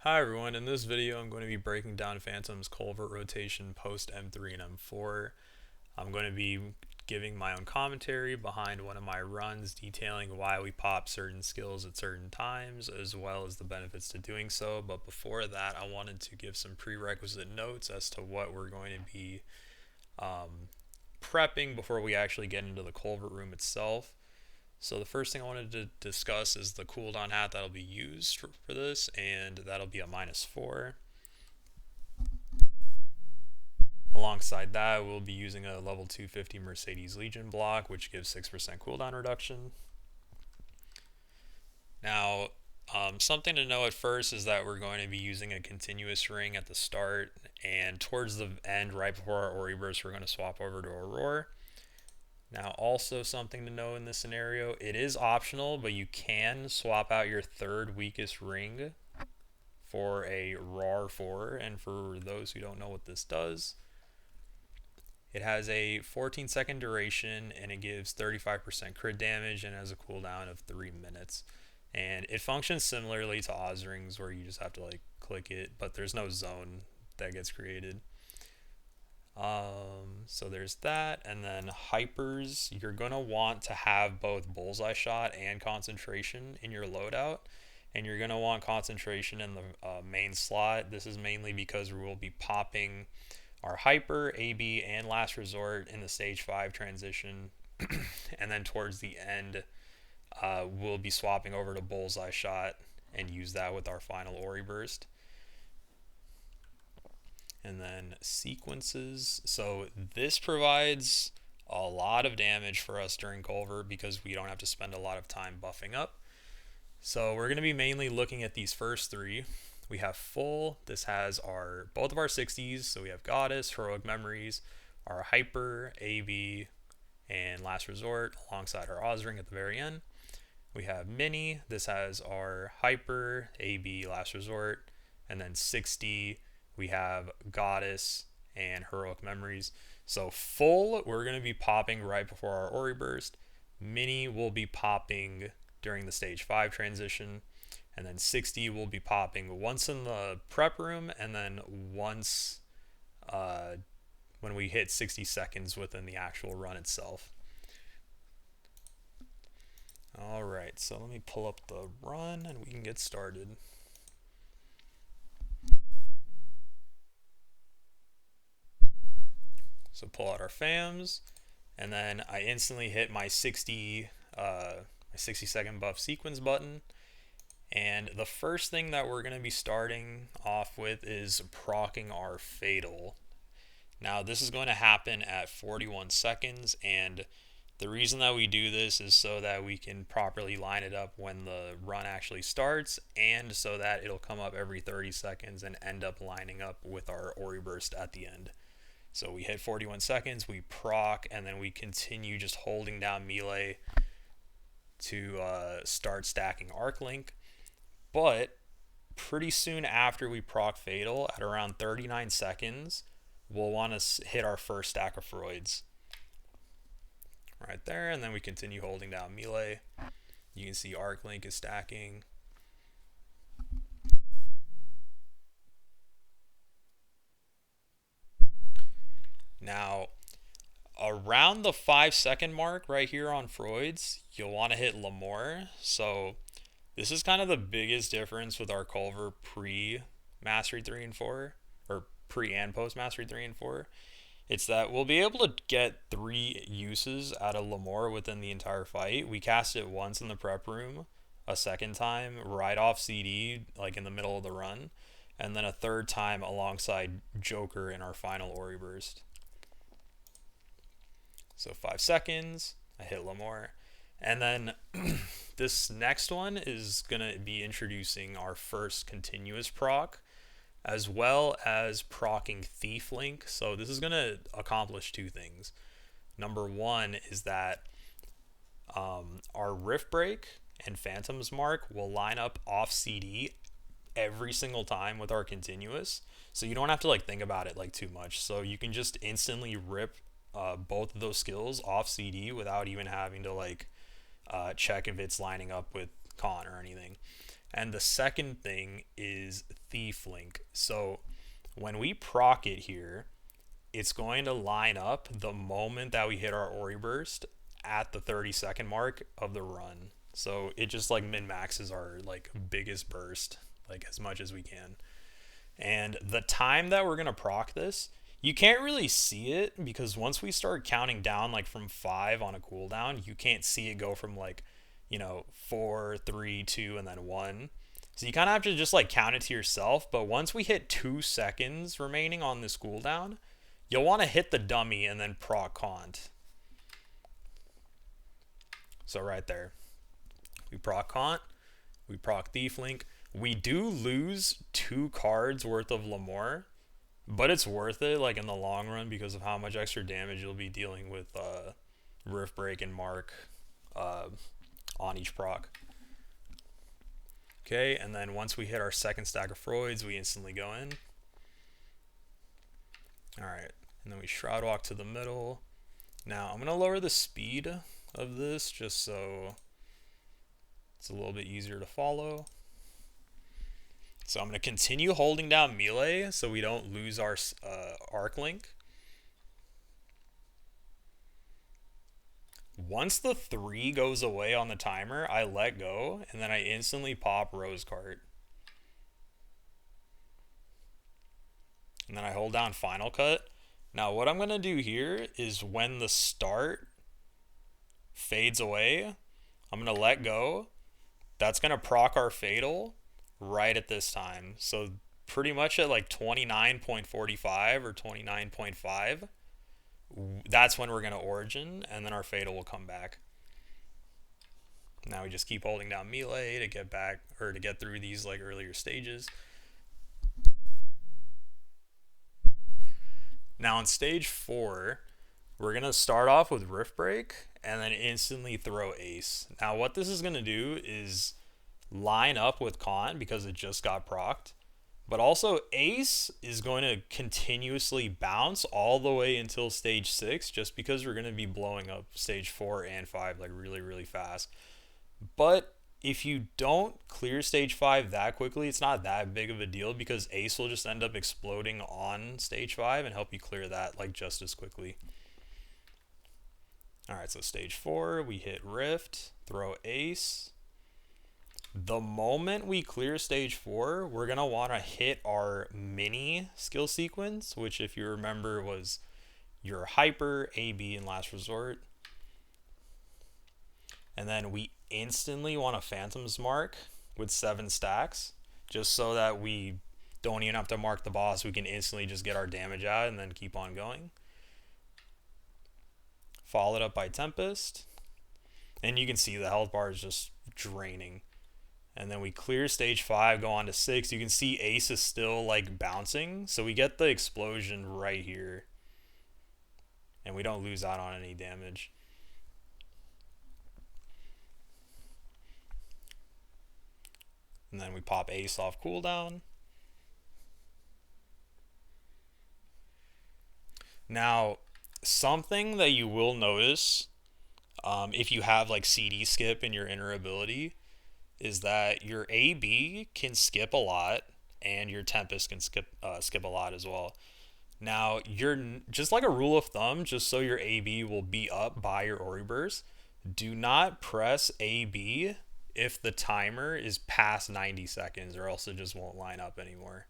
Hi everyone, in this video I'm going to be breaking down Phantom's Culvert rotation post M3 and M4. I'm going to be giving my own commentary behind one of my runs detailing why we pop certain skills at certain times as well as the benefits to doing so, but before that I wanted to give some prerequisite notes as to what we're going to be prepping before we actually get into the Culvert room itself. So the first thing I wanted to discuss is the cooldown hat that'll be used for this, and that'll be a -4. Alongside that, we'll be using a level 250 Mercedes Legion block, which gives 6% cooldown reduction. Now, something to know at first is that we're going to be using a continuous ring at the start, and towards the end, right before our Ori burst, we're going to swap over to Aurora. Now, also something to know in this scenario, it is optional, but you can swap out your third weakest ring for a RAR 4, and for those who don't know what this does, it has a 14-second duration, and it gives 35% crit damage, and has a cooldown of 3 minutes. And it functions similarly to Oz rings, where you just have to like click it, but there's no zone that gets created. So there's that, and then hypers, you're gonna want to have both bullseye shot and concentration in your loadout, and you're gonna want concentration in the main slot. This is mainly because we will be popping our hyper, AB, and last resort in the stage 5 transition, and then towards the end, we'll be swapping over to bullseye shot and use that with our final Ori burst. And then sequences. So this provides a lot of damage for us during Culvert because we don't have to spend a lot of time buffing up. So we're going to be mainly looking at these first three. We have full. This has both of our 60s. So we have Goddess, Heroic Memories, our Hyper, AB, and Last Resort alongside our Ozring at the very end. We have Mini. This has our Hyper, AB, Last Resort, and then 60. We have Goddess and Heroic Memories. So full, we're going to be popping right before our Ori burst. Mini will be popping during the stage 5 transition. And then 60 will be popping once in the prep room, and then once when we hit 60 seconds within the actual run itself. Alright, so let me pull up the run and we can get started. So pull out our FAMs, and then I instantly hit my 60-second buff sequence button. And the first thing that we're going to be starting off with is proccing our Fatal. Now this is going to happen at 41 seconds, and the reason that we do this is so that we can properly line it up when the run actually starts, and so that it'll come up every 30 seconds and end up lining up with our Ori burst at the end. So we hit 41 seconds, we proc, and then we continue just holding down melee to start stacking Arc Link. But pretty soon after we proc Fatal, at around 39 seconds, we'll want to hit our first stack of Freuds. Right there, and then we continue holding down melee. You can see Arc Link is stacking. Now, around the 5-second mark right here on Freuds, you'll want to hit L'Amour. So this is kind of the biggest difference with our Culvert pre-Mastery 3 and 4, or pre and post-Mastery 3 and 4. It's that we'll be able to get 3 uses out of L'Amour within the entire fight. We cast it once in the prep room, a second time right off CD, like in the middle of the run, and then a third time alongside Joker in our final Ori burst. So 5 seconds, I hit L'Amour. And then this next one is going to be introducing our first continuous proc, as well as proccing Thief Link. So this is going to accomplish 2 things. Number 1 is that our Rift Break and Phantom's Mark will line up off CD every single time with our continuous. So you don't have to like think about it like too much. So you can just instantly rip both of those skills off CD without even having to like check if it's lining up with con or anything. And the second thing is Thief Link. So when we proc it here, it's going to line up the moment that we hit our Ori Burst at the 30-second mark of the run. So it just like min maxes our like biggest burst like as much as we can. And the time that we're gonna proc this, you can't really see it because once we start counting down like from 5 on a cooldown, you can't see it go from like, 4, 3, 2, and then 1. So you kind of have to just like count it to yourself. But once we hit 2 seconds remaining on this cooldown, you'll want to hit the dummy and then proc Cont. So right there, we proc Cont, we proc Thief Link. We do lose 2 cards worth of Lamore, but it's worth it like in the long run because of how much extra damage you'll be dealing with Rift Break and Mark on each proc. Okay, and then once we hit our second stack of Freuds, we instantly go in. Alright, and then we Shroud Walk to the middle. Now, I'm going to lower the speed of this just so it's a little bit easier to follow. So I'm going to continue holding down melee so we don't lose our arc link. Once the 3 goes away on the timer, I let go, and then I instantly pop Rose Cart. And then I hold down Final Cut. Now what I'm going to do here is when the start fades away, I'm going to let go. That's going to proc our Fatal right at this time. So pretty much at like 29.45 or 29.5, that's when we're going to Origin, and then our Fatal will come back. Now we just keep holding down melee to get back, or to get through these like earlier stages. Now on stage 4, we're going to start off with Rift Break and then instantly throw Ace. Now what this is going to do is line up with Cont because it just got procced, but also Ace is going to continuously bounce all the way until stage 6 just because we're going to be blowing up stage 4 and 5 like really, really fast. But if you don't clear stage 5 that quickly, it's not that big of a deal because Ace will just end up exploding on stage 5 and help you clear that like just as quickly. Alright, so stage 4, we hit Rift, throw Ace. The moment we clear stage 4, we're going to want to hit our mini skill sequence, which if you remember was your Hyper, AB, and Last Resort. And then we instantly want a Phantom's Mark with 7 stacks, just so that we don't even have to mark the boss. We can instantly just get our damage out and then keep on going. Followed up by Tempest. And you can see the health bar is just draining. And then we clear stage 5, go on to 6. You can see Ace is still like bouncing. So we get the explosion right here. And we don't lose out on any damage. And then we pop Ace off cooldown. Now, something that you will notice if you have like CD skip in your inner ability is that your AB can skip a lot and your Tempest can skip a lot as well. Now, you're just like a rule of thumb, just so your AB will be up by your Ori Burst, do not press AB if the timer is past 90 seconds or else it just won't line up anymore.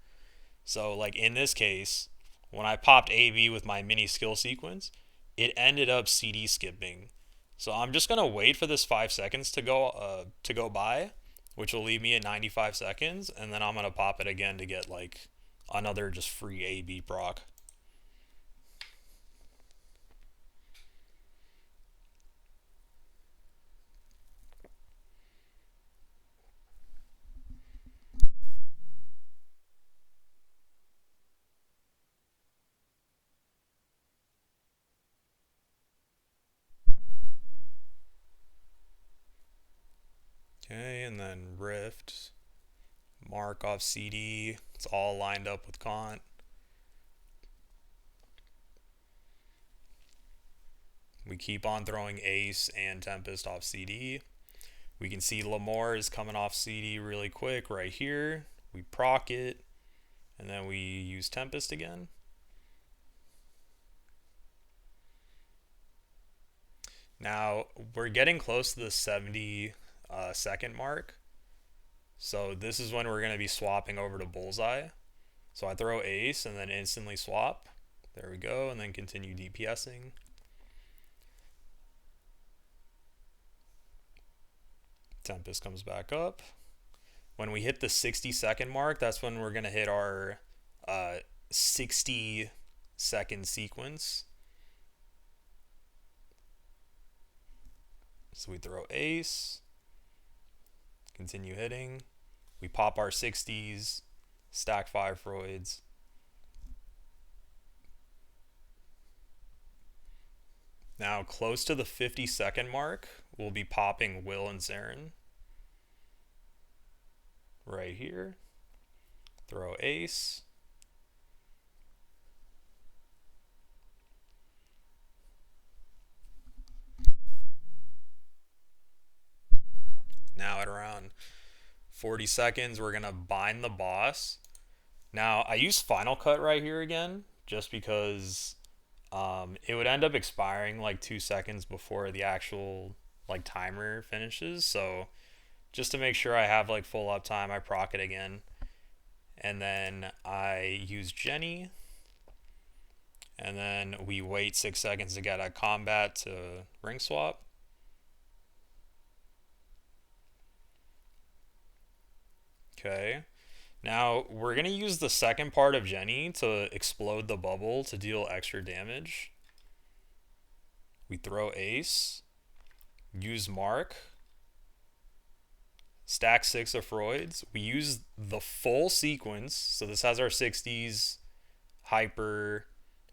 So like in this case, when I popped AB with my mini skill sequence, it ended up CD skipping. So I'm just going to wait for this 5 seconds to go by, which will leave me at 95 seconds, and then I'm going to pop it again to get like another just free AB proc. Okay, and then Rift, Mark off CD, it's all lined up with Cont. We keep on throwing Ace and Tempest off CD. We can see Lamore is coming off CD really quick right here. We proc it, and then we use Tempest again. Now, we're getting close to the 70 second mark. So this is when we're going to be swapping over to Bullseye. So I throw Ace and then instantly swap. There we go, and then continue DPSing. Tempest comes back up. When we hit the 60-second mark, that's when we're going to hit our 60-second sequence. So we throw Ace, continue hitting. We pop our 60s, stack 5 Freuds. Now, close to the 50-second mark, we'll be popping Will and Zarin. Right here. Throw Ace. Now at around 40 seconds, we're going to bind the boss. Now, I use Final Cut right here again, just because it would end up expiring like 2 seconds before the actual like timer finishes. So just to make sure I have like full uptime, I proc it again. And then I use Jenny. And then we wait 6 seconds to get a combat to ring swap. Okay. Now we're going to use the second part of Jenny to explode the bubble to deal extra damage. We throw Ace. Use Mark. Stack 6 of Freuds. We use the full sequence. So this has our 60s, Hyper,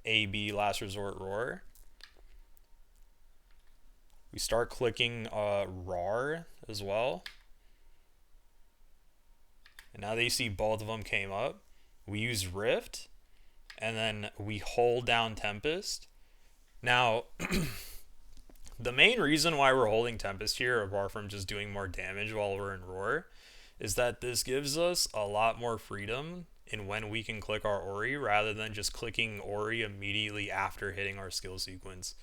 AB, Last Resort, Roar. We start clicking RAR as well. And now that you see both of them came up, we use Rift, and then we hold down Tempest. Now, the main reason why we're holding Tempest here, apart from just doing more damage while we're in Roar, is that this gives us a lot more freedom in when we can click our Ori, rather than just clicking Ori immediately after hitting our skill sequence.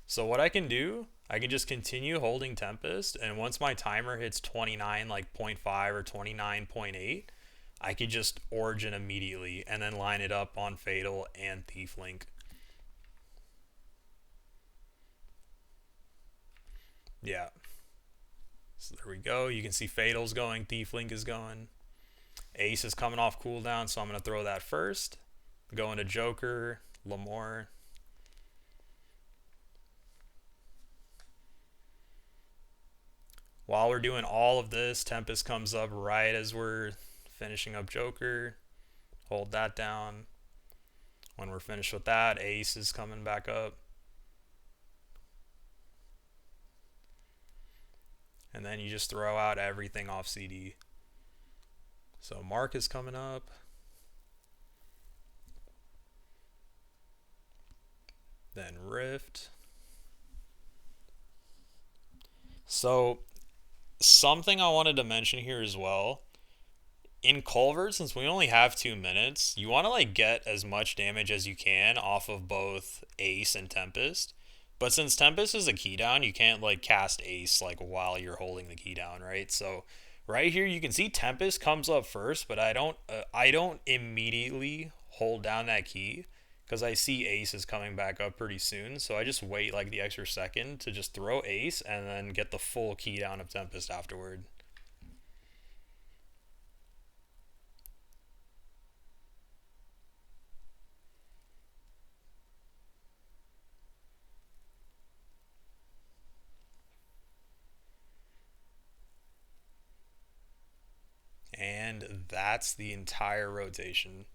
So what I can do, I can just continue holding Tempest, and once my timer hits 29, like 0.5 or 29.8, I could just Origin immediately and then line it up on Fatal and Thief Link. Yeah. So there we go. You can see Fatal's going, Thief Link is going. Ace is coming off cooldown, so I'm going to throw that first. Go into Joker, Lamore. While we're doing all of this, Tempest comes up right as we're finishing up Joker. Hold that down. When we're finished with that, Ace is coming back up. And then you just throw out everything off CD. So Mark is coming up. Then Rift. So something I wanted to mention here as well. In Culvert, since we only have 2 minutes, you want to like get as much damage as you can off of both Ace and Tempest. But since Tempest is a key down, you can't like cast Ace like while you're holding the key down, right? So right here you can see Tempest comes up first, but I don't immediately hold down that key because I see Ace is coming back up pretty soon. So I just wait like the extra second to just throw Ace and then get the full key down of Tempest afterward. And that's the entire rotation.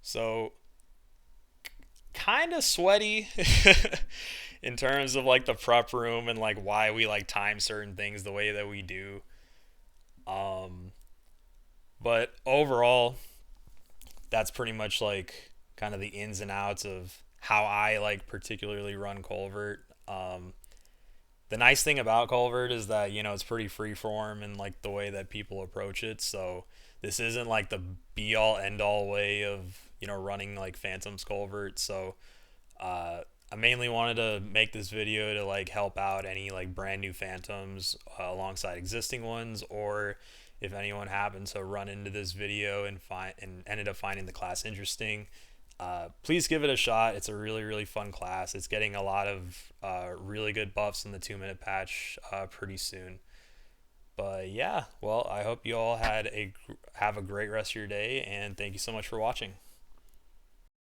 So kind of sweaty in terms of like the prep room and like why we like time certain things the way that we do. But overall, that's pretty much like kind of the ins and outs of how I like particularly run Culvert. The nice thing about Culvert is that it's pretty freeform in like the way that people approach it. So this isn't like the be all end all way of running like Phantom's Culvert. So I mainly wanted to make this video to like help out any like brand new Phantoms alongside existing ones, or if anyone happened to run into this video and ended up finding the class interesting, please give it a shot. It's a really fun class. It's getting a lot of really good buffs in the 2 minute patch pretty soon. But yeah, well, I hope you all have a great rest of your day, and thank you so much for watching.